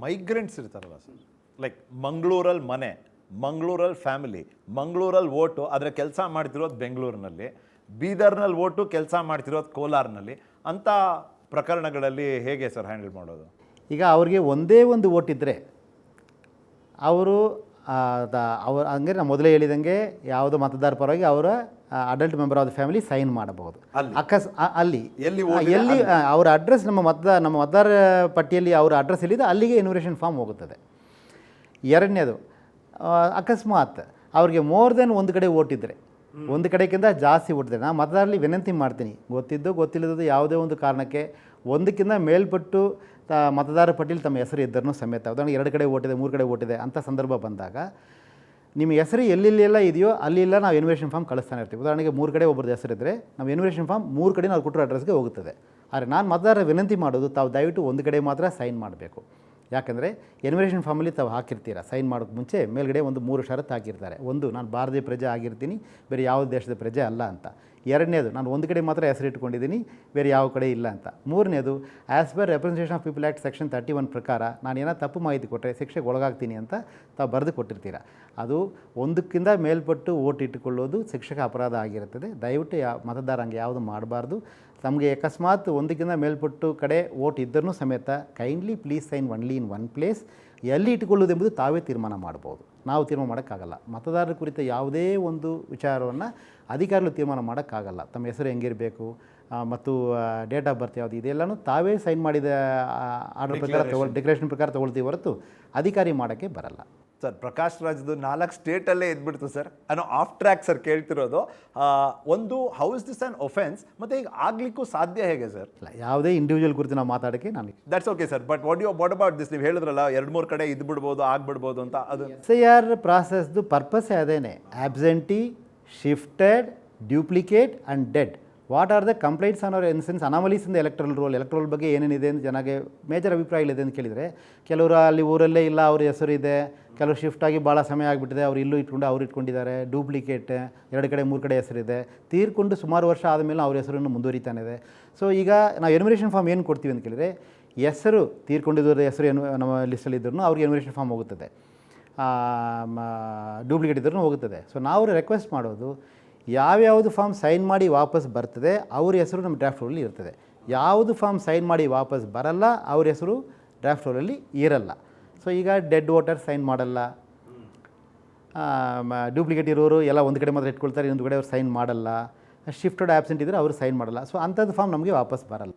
Migrants ಇರ್ತಾರಲ್ಲ sir, like ಮಂಗಳೂರಲ್ಲಿ ಮನೆ, ಮಂಗಳೂರಲ್ಲಿ ಫ್ಯಾಮಿಲಿ, ಮಂಗಳೂರಲ್ಲಿ ಓಟು, ಆದರೆ ಕೆಲಸ ಮಾಡ್ತಿರೋದು ಬೆಂಗಳೂರಿನಲ್ಲಿ, ಬೀದರ್ನಲ್ಲಿ ಓಟು, ಕೆಲಸ ಮಾಡ್ತಿರೋದು ಕೋಲಾರ್ನಲ್ಲಿ, ಅಂಥ ಪ್ರಕರಣಗಳಲ್ಲಿ ಹೇಗೆ ಸರ್ ಹ್ಯಾಂಡಲ್ ಮಾಡೋದು? ಈಗ ಅವ್ರಿಗೆ ಒಂದೇ ಒಂದು ಓಟಿದ್ದರೆ ಅವರು ಅವ್ರು ಹಂಗೆ ನಾನು ಮೊದಲೇ ಹೇಳಿದಂಗೆ ಯಾವುದೋ ಮತದಾರ ಪರವಾಗಿ ಅವರ adult member of the family sign ಮಾಡಬಹುದು. ಅಲ್ಲಿ ಎಲ್ಲಿ ಅವರ ಅಡ್ರೆಸ್ ನಮ್ಮ ಮತದಾರ ಪಟ್ಟಿಯಲ್ಲಿ ಅವರ ಅಡ್ರೆಸ್ ಎಲ್ಲಿದೆ ಅಲ್ಲಿಗೆ ಇನ್ವಿಟೇಷನ್ ಫಾರ್ಮ್ ಹೋಗುತ್ತದೆ. ಎರಡನೇದು, ಅಕಸ್ಮಾತ್ ಅವ್ರಿಗೆ ಮೋರ್ ದೆನ್ ಒಂದು ಕಡೆ ಓಟಿದ್ರೆ, ಒಂದು ಕಡೆಗಿಂತ ಜಾಸ್ತಿ ಓಟಿದ್ರೆ, ನಾನು ಮತದಾರರಲ್ಲಿ ವಿನಂತಿ ಮಾಡ್ತೀನಿ, ಗೊತ್ತಿಲ್ಲದ್ದು ಯಾವುದೇ ಒಂದು ಕಾರಣಕ್ಕೆ ಒಂದಕ್ಕಿಂತ ಮೇಲ್ಪಟ್ಟು ಮತದಾರ ಪಟ್ಟಿಯಲ್ಲಿ ತಮ್ಮ ಹೆಸರು ಇದ್ದರೂ ಸಮೇತ, ಉದಾಹರಣೆಗೆ 2 ಕಡೆ ಓಟಿದೆ, 3 ಕಡೆ ಓಟಿದೆ ಅಂಥ ಸಂದರ್ಭ ಬಂದಾಗ ನಿಮ್ಮ ಹೆಸರು ಎಲ್ಲೆಲ್ಲ ಇದೆಯೋ ಅಲ್ಲೆಲ್ಲ ನಾವು ಇನ್ವಿಟೇಷನ್ ಫಾರ್ಮ್ ಕಳಿಸ್ತಾನೆ ಇರ್ತೀವಿ. ಉದಾಹರಣೆಗೆ 3 ಕಡೆ ಒಬ್ಬರದ್ದು ಹೆಸರಿದ್ದರೆ ನಾವು ಇನ್ವಿಟೇಷನ್ ಫಾರ್ಮ್ 3 ಕಡೆ ನಾವು ಕೊಟ್ಟಿರೋ ಅಡ್ರೆಸ್ಗೆ ಹೋಗುತ್ತದೆ. ಆದರೆ ನಾನು ಮತದಾರರ ವಿನಂತಿ ಮಾಡೋದು, ತಾವು ದಯವಿಟ್ಟು ಒಂದು ಕಡೆ ಮಾತ್ರ ಸೈನ್ ಮಾಡಬೇಕು. ಯಾಕಂದರೆ ಇನ್ವಿಟೇಷನ್ ಫಾರ್ಮಲ್ಲಿ ತಾವು ಹಾಕಿರ್ತೀರ, ಸೈನ್ ಮಾಡೋಕ್ಕೆ ಮುಂಚೆ ಮೇಲ್ಗಡೆ ಒಂದು 3 ಷರತ್ತು ಹಾಕಿರ್ತಾರೆ. ಒಂದು, ನಾನು ಭಾರತೀಯ ಪ್ರಜೆ ಆಗಿರ್ತೀನಿ, ಬೇರೆ ಯಾವ ದೇಶದ ಪ್ರಜೆ ಅಲ್ಲ ಅಂತ. ಎರಡನೇದು, ನಾನು ಒಂದು ಕಡೆ ಮಾತ್ರ ಹೆಸರಿಟ್ಕೊಂಡಿದ್ದೀನಿ, ಬೇರೆ ಯಾವ ಕಡೆ ಇಲ್ಲ ಅಂತ. ಮೂರನೇದು, as per representation of people act section 31 ಪ್ರಕಾರ ನಾನು ಏನೋ ತಪ್ಪು ಮಾಹಿತಿ ಕೊಟ್ಟರೆ ಶಿಕ್ಷೆಗೆ ಒಳಗಾಗ್ತೀನಿ ಅಂತ ತಾವು ಬರೆದು ಕೊಟ್ಟಿರ್ತೀರ. ಅದು ಒಂದಕ್ಕಿಂತ ಮೇಲ್ಪಟ್ಟು ಓಟ್ ಇಟ್ಟುಕೊಳ್ಳೋದು ಶಿಕ್ಷಕ ಅಪರಾಧ ಆಗಿರುತ್ತದೆ. ದಯವಿಟ್ಟು ಮತದಾರ ಹಂಗೆ ಯಾವುದು ಮಾಡಬಾರ್ದು. ತಮಗೆ ಅಕಸ್ಮಾತ್ ಒಂದಕ್ಕಿಂತ ಮೇಲ್ಪಟ್ಟು ಕಡೆ ಓಟ್ ಇದ್ದರೂ ಸಮೇತ kindly please sign only in one place. ಎಲ್ಲಿ ಇಟ್ಟುಕೊಳ್ಳೋದೆಂಬುದು ತಾವೇ ತೀರ್ಮಾನ ಮಾಡ್ಬೋದು, ನಾವು ತೀರ್ಮಾನ ಮಾಡೋಕ್ಕಾಗಲ್ಲ. ಮತದಾರರ ಕುರಿತ ಯಾವುದೇ ಒಂದು ವಿಚಾರವನ್ನು ಅಧಿಕಾರಿಗಳು ತೀರ್ಮಾನ ಮಾಡೋಕ್ಕಾಗಲ್ಲ. ತಮ್ಮ ಹೆಸರು ಹೆಂಗಿರಬೇಕು ಮತ್ತು ಡೇಟ್ ಆಫ್ ಬರ್ತ್ ಯಾವುದು, ಇದೆಲ್ಲನೂ ತಾವೇ ಸೈನ್ ಮಾಡಿದ ಆರ್ಡರ್ ಪ್ರಕಾರ ಡಿಕ್ಲರೇಷನ್ ಪ್ರಕಾರ ತೊಗೊಳ್ತೀವಿ ಹೊರತು ಅಧಿಕಾರಿ ಮಾಡೋಕ್ಕೆ ಬರಲ್ಲ. ಸರ್, ಪ್ರಕಾಶ್ ರಾಜ್ದು 4 ಸ್ಟೇಟಲ್ಲೇ ಇದ್ಬಿಡ್ತು ಸರ್. ನಾನು ಆಫ್ ಟ್ರ್ಯಾಕ್ ಸರ್ ಕೇಳ್ತಿರೋದು. ಒಂದು, how is this an offence, ಮತ್ತು ಈಗ ಆಗಲಿಕ್ಕೂ ಸಾಧ್ಯ ಹೇಗೆ ಸರ್? ಇಲ್ಲ, ಯಾವುದೇ ಇಂಡಿವಿಜುವಲ್ ಕುರಿತು ನಾವು ಮಾತಾಡೋಕ್ಕೆ ನನಗೆ that's okay sir. But what about this? ನೀವು ಹೇಳಿದ್ರಲ್ಲ 2-3 ಕಡೆ ಇದ್ಬಿಡ್ಬೋದು, ಆಗ್ಬಿಡ್ಬೋದು ಅಂತ. ಅದು SIR ಪ್ರಾಸೆಸ್ದು ಪರ್ಪಸ್ ಅದೇನೆ, absentee, shifted, duplicate and dead. What are the complaints on our in sense anomalies in the electoral ಬಗ್ಗೆ ಏನೇನಿದೆ ಅಂತ ಜನಗೆ ಮೇಜರ್ ಅಭಿಪ್ರಾಯ ಇದೆ ಅಂತ ಕೇಳಿದರೆ, ಕೆಲವರು ಅಲ್ಲಿ ಊರಲ್ಲೇ ಇಲ್ಲ, ಅವ್ರ ಹೆಸರು ಇದೆ, ಕೆಲವರು ಶಿಫ್ಟ್ ಆಗಿ ಭಾಳ ಸಮಯ ಆಗಿಬಿಟ್ಟಿದೆ, ಅವ್ರು ಇಲ್ಲೂ ಇಟ್ಕೊಂಡು ಅವ್ರು ಇಟ್ಕೊಂಡಿದ್ದಾರೆ, ಡೂಪ್ಲಿಕೇಟ್, 2 ಕಡೆ 3 ಕಡೆ ಹೆಸರಿದೆ, ತೀರ್ಕೊಂಡು ಸುಮಾರು ವರ್ಷ ಆದಮೇಲೆ ಅವ್ರ ಹೆಸರನ್ನು ಮುಂದುವರಿತಾನೆ ಇದೆ. ಸೊ ಈಗ ನಾವು ಎನ್ಯುಮರೇಷನ್ ಫಾರ್ಮ್ ಏನು ಕೊಡ್ತೀವಿ ಅಂತ ಕೇಳಿದರೆ, ಹೆಸರು ತೀರ್ಕೊಂಡಿದ್ದವ್ರ ಹೆಸರು ಏನು ನಮ್ಮ ಲಿಸ್ಟಲ್ಲಿದ್ದರೂ ಅವ್ರಿಗೆ ಎನ್ಯುಮರೇಷನ್ ಫಾರ್ಮ್ ಹೋಗುತ್ತದೆ, ಡೂಪ್ಲಿಕೇಟ್ ಇದ್ರೂ ಹೋಗುತ್ತದೆ. ಸೊ ನಾವು ರಿಕ್ವೆಸ್ಟ್ ಮಾಡೋದು, ಯಾವ್ಯಾವುದು ಫಾರ್ಮ್ ಸೈನ್ ಮಾಡಿ ವಾಪಸ್ ಬರ್ತದೆ ಅವ್ರ ಹೆಸರು ನಮ್ಮ ಡ್ರಾಫ್ಟ್ ರೋಲಲ್ಲಿ ಇರ್ತದೆ. ಯಾವುದು ಫಾರ್ಮ್ ಸೈನ್ ಮಾಡಿ ವಾಪಸ್ ಬರಲ್ಲ ಅವ್ರ ಹೆಸರು ಡ್ರಾಫ್ಟ್ ರೋಲಲ್ಲಿ ಇರಲ್ಲ. ಸೊ ಈಗ ಡೆಡ್ ವೋಟರ್ ಸೈನ್ ಮಾಡಲ್ಲ, ಡೂಪ್ಲಿಕೇಟ್ ಇರೋರು ಎಲ್ಲ ಒಂದು ಕಡೆ ಮಾತ್ರ ಇಟ್ಕೊಳ್ತಾರೆ, ಇನ್ನೊಂದು ಕಡೆ ಅವ್ರು ಸೈನ್ ಮಾಡಲ್ಲ, ಶಿಫ್ಟೆಡ್ ಆಬ್ಸೆಂಟ್ ಇದ್ದರೆ ಅವರು ಸೈನ್ ಮಾಡಲ್ಲ. ಸೊ ಅಂಥದ್ದು ಫಾರ್ಮ್ ನಮಗೆ ವಾಪಸ್ ಬರಲ್ಲ.